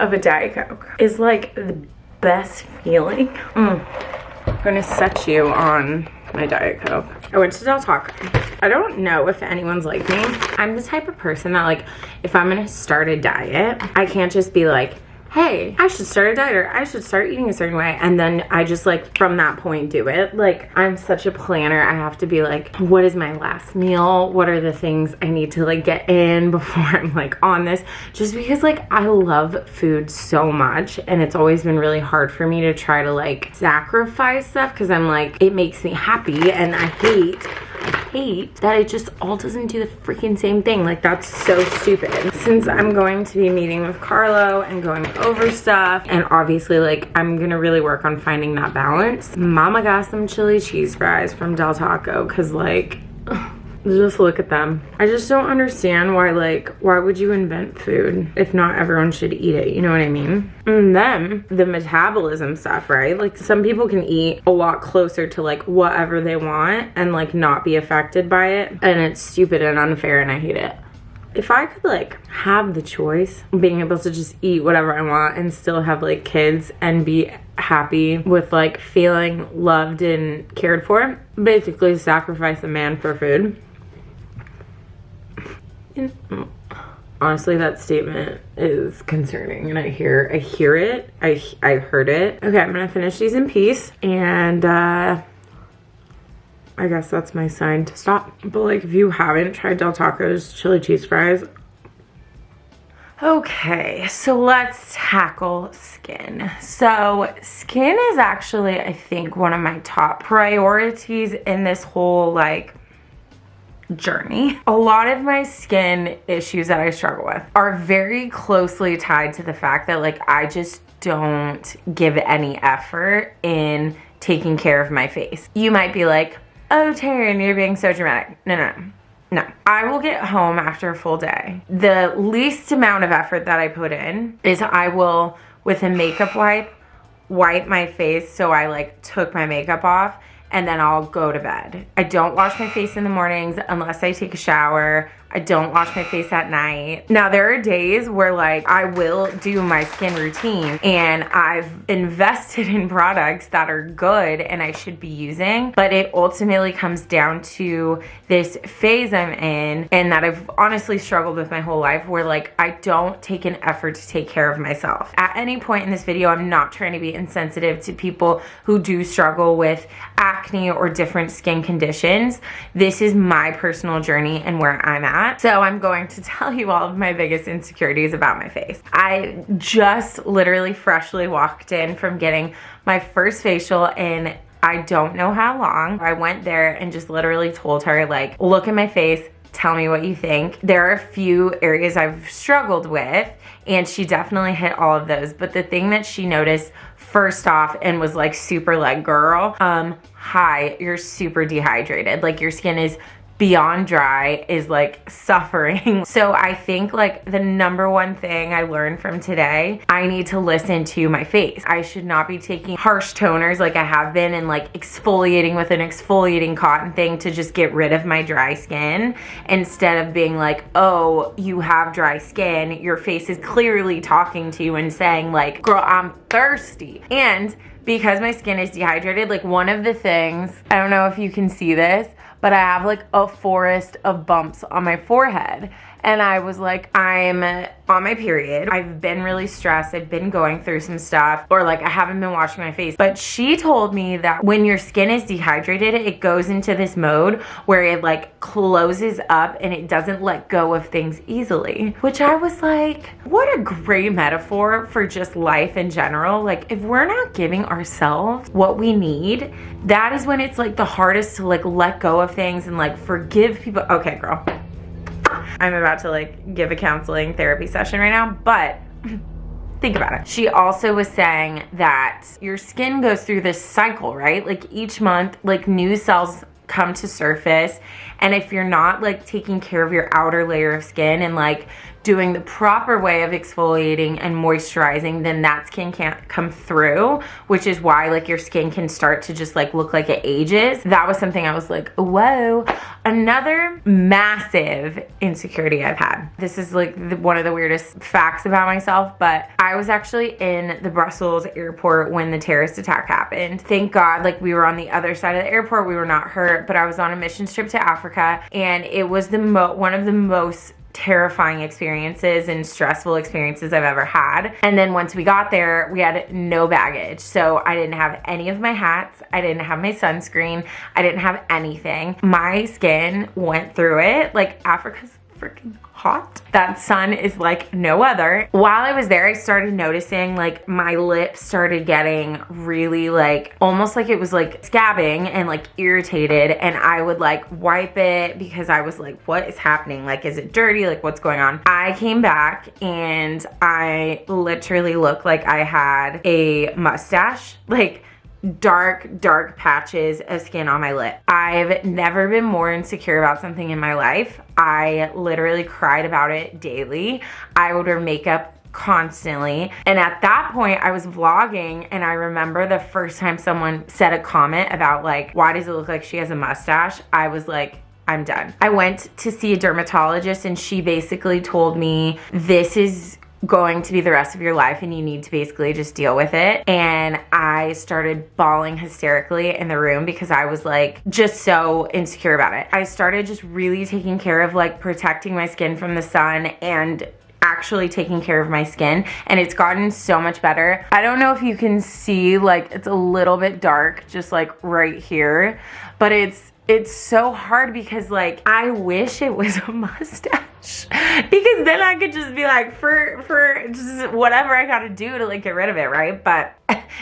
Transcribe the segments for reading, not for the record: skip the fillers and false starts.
of a Diet Coke is like the best feeling. I'm gonna set you on my Diet Coke. I went to Del Taco. I don't know if anyone's like me. I'm the type of person that, like, if I'm gonna start a diet, I can't just be like, hey, I should start a diet or I should start eating a certain way, and then I just, like, from that point do it. Like, I'm such a planner. I have to be like, what is my last meal? What are the things I need to, like, get in before I'm, like, on this? Just because, like, I love food so much, and it's always been really hard for me to try to, like, sacrifice stuff, because I'm like, it makes me happy, and I hate that it just all doesn't do the freaking same thing. Like, that's so stupid. Since I'm going to be meeting with Carlo and going over stuff, and obviously, like, I'm gonna really work on finding that balance. Mama got some chili cheese fries from Del Taco, because, like, just look at them. I just don't understand why, like, why would you invent food if not everyone should eat it? You know what I mean? And then the metabolism stuff, right? Like, some people can eat a lot closer to, like, whatever they want and, like, not be affected by it. And it's stupid and unfair, and I hate it. If I could, like, have the choice, being able to just eat whatever I want and still have, like, kids and be happy with, like, feeling loved and cared for, basically sacrifice a man for food. Honestly, that statement is concerning, and I hear it. I heard it. Okay, I'm gonna finish these in peace, and I guess that's my sign to stop. But, like, if you haven't tried Del Taco's chili cheese fries. Okay, so let's tackle skin. So skin is actually, I think, one of my top priorities in this whole, like, journey. A lot of my skin issues that I struggle with are very closely tied to the fact that, like, I just don't give any effort in taking care of my face. You might be like, oh, Taryne, you're being so dramatic. No. I will get home after a full day. The least amount of effort that I put in is I will, with a makeup wipe my face so I, like, took my makeup off, and then I'll go to bed. I don't wash my face in the mornings unless I take a shower. I don't wash my face at night. Now, there are days where, like, I will do my skin routine, and I've invested in products that are good and I should be using, but it ultimately comes down to this phase I'm in, and that I've honestly struggled with my whole life, where, like, I don't take an effort to take care of myself. At any point in this video, I'm not trying to be insensitive to people who do struggle with acne or different skin conditions. This is my personal journey and where I'm at. So I'm going to tell you all of my biggest insecurities about my face. I just literally freshly walked in from getting my first facial in I don't know how long. I went there and just literally told her, like, look at my face, tell me what you think. There are a few areas I've struggled with, and she definitely hit all of those. But the thing that she noticed first off and was like super like, girl, hi, you're super dehydrated. Like, your skin is beyond dry, is like suffering. So I think, like, the number one thing I learned from today, I need to listen to my face. I should not be taking harsh toners like I have been and, like, exfoliating with an exfoliating cotton thing to just get rid of my dry skin, instead of being like, oh, you have dry skin, your face is clearly talking to you and saying, like, girl, I'm thirsty. And because my skin is dehydrated, like, one of the things, I don't know if you can see this, but I have, like, a forest of bumps on my forehead. And I was like, I'm on my period. I've been really stressed. I've been going through some stuff, or, like, I haven't been washing my face. But she told me that when your skin is dehydrated, it goes into this mode where it, like, closes up and it doesn't let go of things easily. Which I was like, what a great metaphor for just life in general. Like, if we're not giving ourselves what we need, that is when it's, like, the hardest to, like, let go of things and, like, forgive people. Okay, girl. I'm about to, like, give a counseling therapy session right now, but think about it. She also was saying that your skin goes through this cycle, right? Like, each month, like, new cells come to surface, and if you're not, like, taking care of your outer layer of skin and, like, doing the proper way of exfoliating and moisturizing, then that skin can't come through, which is why, like, your skin can start to just, like, look like it ages. That was something I was like, whoa, Another massive insecurity I've had. This is like one of the weirdest facts about myself, but I was actually in the Brussels airport when the terrorist attack happened. Thank God, like we were on the other side of the airport, we were not hurt, but I was on a mission trip to Africa, and it was one of the most terrifying experiences and stressful experiences I've ever had. And then once we got there, we had no baggage. So I didn't have any of my hats. I didn't have my sunscreen. I didn't have anything. My skin went through it. Like, Africa's freaking hot. That sun is like no other. While I was there, I started noticing like my lips started getting really like, almost like it was like scabbing and like irritated, and I would like wipe it because I was like, what is happening? Like, is it dirty? Like, what's going on? I came back and I literally looked like I had a mustache. Like, dark patches of skin on my lip. I've never been more insecure about something in my life. I literally cried about it daily. I would wear makeup constantly, and at that point I was vlogging, and I remember the first time someone said a comment about like, why does it look like she has a mustache? I was like, I'm done. I went to see a dermatologist, and she basically told me, this is going to be the rest of your life and you need to basically just deal with it. And I started bawling hysterically in the room because I was like just so insecure about it. I started just really taking care of like protecting my skin from the sun and actually taking care of my skin, and it's gotten so much better. I don't know if you can see, like, it's a little bit dark just like right here, but it's so hard because like I wish it was a mustache because then I could just be like, for just whatever I gotta do to like get rid of it, right? But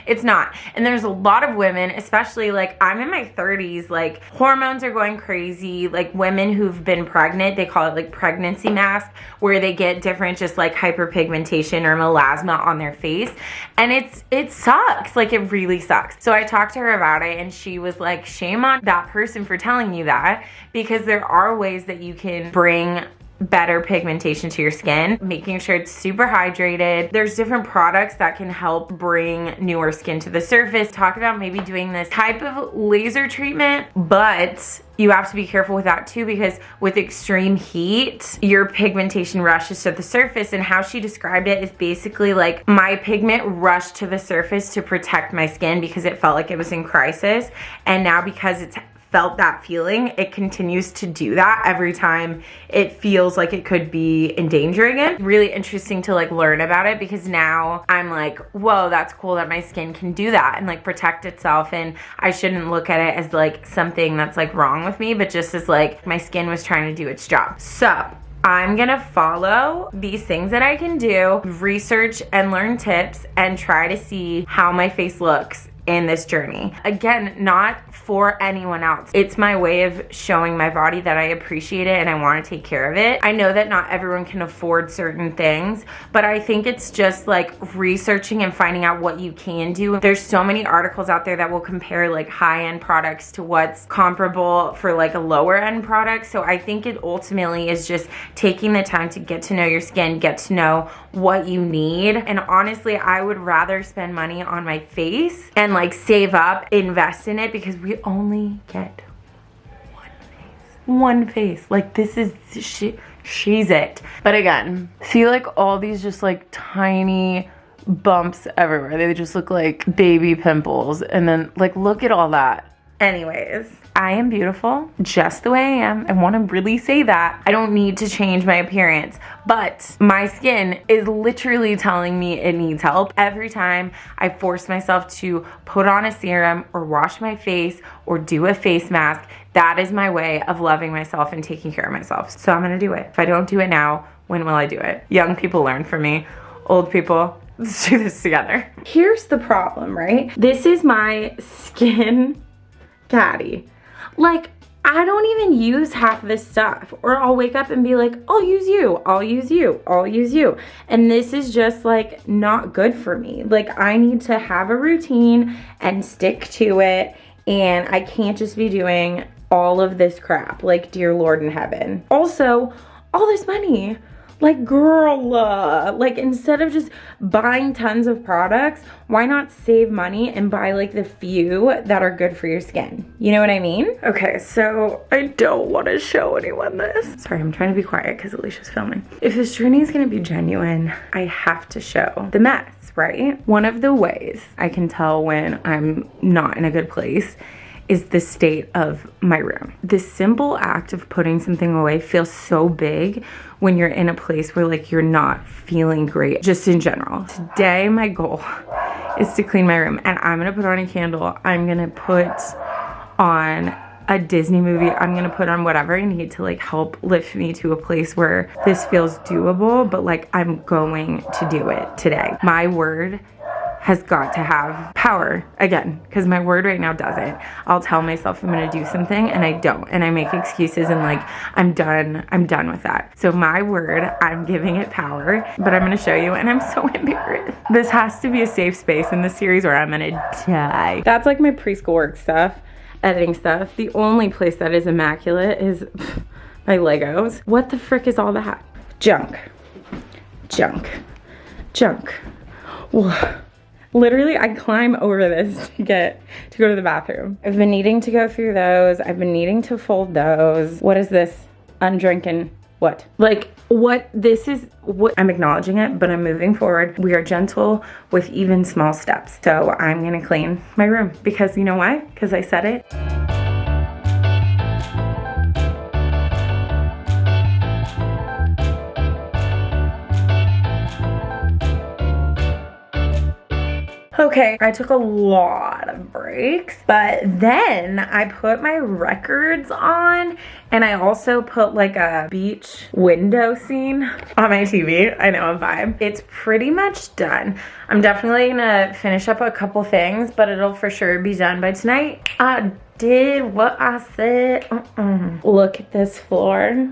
it's not. And there's a lot of women, especially like I'm in my 30s, like hormones are going crazy. Like women who've been pregnant, they call it like pregnancy mask, where they get different just like hyperpigmentation or melasma on their face, and it sucks. Like, it really sucks. So I talked to her about it, and she was like, shame on that person for telling you that, because there are ways that you can bring better pigmentation to your skin, making sure it's super hydrated. There's different products that can help bring newer skin to the surface. Talk about maybe doing this type of laser treatment, but you have to be careful with that too, because with extreme heat, your pigmentation rushes to the surface. And how she described it is basically like, my pigment rushed to the surface to protect my skin because it felt like it was in crisis. And now because it's felt that feeling, it continues to do that every time it feels like it could be in danger again. Really interesting to like learn about it, because now I'm like, whoa, that's cool that my skin can do that and like protect itself, and I shouldn't look at it as like something that's like wrong with me, but just as like my skin was trying to do its job. So I'm gonna follow these things that I can do, research and learn tips, and try to see how my face looks in this journey. Again, not for anyone else. It's my way of showing my body that I appreciate it and I want to take care of it. I know that not everyone can afford certain things, but I think it's just like researching and finding out what you can do. There's so many articles out there that will compare like high-end products to what's comparable for like a lower-end product. So I think it ultimately is just taking the time to get to know your skin, get to know what you need. And honestly, I would rather spend money on my face and like save up, invest in it, because we only get one face. Like, this is she's it. But again, see like all these just like tiny bumps everywhere. They just look like baby pimples, and then like look at all that. Anyways, I am beautiful just the way I am. I want to really say that. I don't need to change my appearance, but my skin is literally telling me it needs help. Every time I force myself to put on a serum or wash my face or do a face mask, that is my way of loving myself and taking care of myself. So I'm gonna do it. If I don't do it now, when will I do it? Young people learn from me. Old people, let's do this together. Here's the problem, right? This is my skin caddy. Like, I don't even use half of this stuff, or I'll wake up and be like, I'll use you, I'll use you, I'll use you. And this is just like not good for me. Like, I need to have a routine and stick to it, and I can't just be doing all of this crap. Like, dear Lord in heaven. Also, all this money. Like, girl, like, instead of just buying tons of products, why not save money and buy like the few that are good for your skin? You know what I mean? Okay, so I don't want to show anyone this. Sorry, I'm trying to be quiet because Alicia's filming. If this journey is gonna be genuine, I have to show the mess, right? One of the ways I can tell when I'm not in a good place is the state of my room. The simple act of putting something away feels so big when you're in a place where like you're not feeling great, just in general. Today, my goal is to clean my room, and I'm gonna put on a candle. I'm gonna put on a Disney movie. I'm gonna put on whatever I need to like help lift me to a place where this feels doable, but like I'm going to do it today. My word has got to have power again, because my word right now doesn't. I'll tell myself I'm gonna do something and I don't, and I make excuses and like I'm done with that. So my word, I'm giving it power, but I'm gonna show you, and I'm so embarrassed. This has to be a safe space in this series or I'm gonna die. That's like my preschool work stuff, editing stuff. The only place that is immaculate is my Legos. What the frick is all that? Junk. Whoa. Literally, I climb over this to go to the bathroom. I've been needing to go through those. I've been needing to fold those. What is this? Undrinking what? Like, what this is, what I'm acknowledging it, but I'm moving forward. We are gentle with even small steps. So I'm gonna clean my room because you know why? Because I said it. Okay, I took a lot of breaks, but then I put my records on, and I also put like a beach window scene on my TV. I know, a vibe. It's pretty much done. I'm definitely gonna finish up a couple things, but it'll for sure be done by tonight. I did what I said. Look at this floor.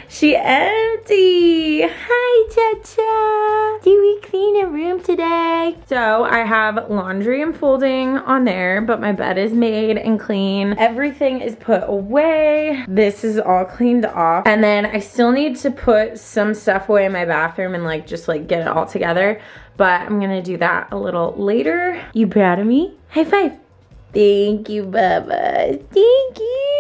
She empty. Hi, Cha-Cha. Do we clean a room today? So I have laundry and folding on there, but my bed is made and clean. Everything is put away. This is all cleaned off. And then I still need to put some stuff away in my bathroom and like just like get it all together. But I'm gonna do that a little later. You proud of me? High five. Thank you, Bubba. Thank you.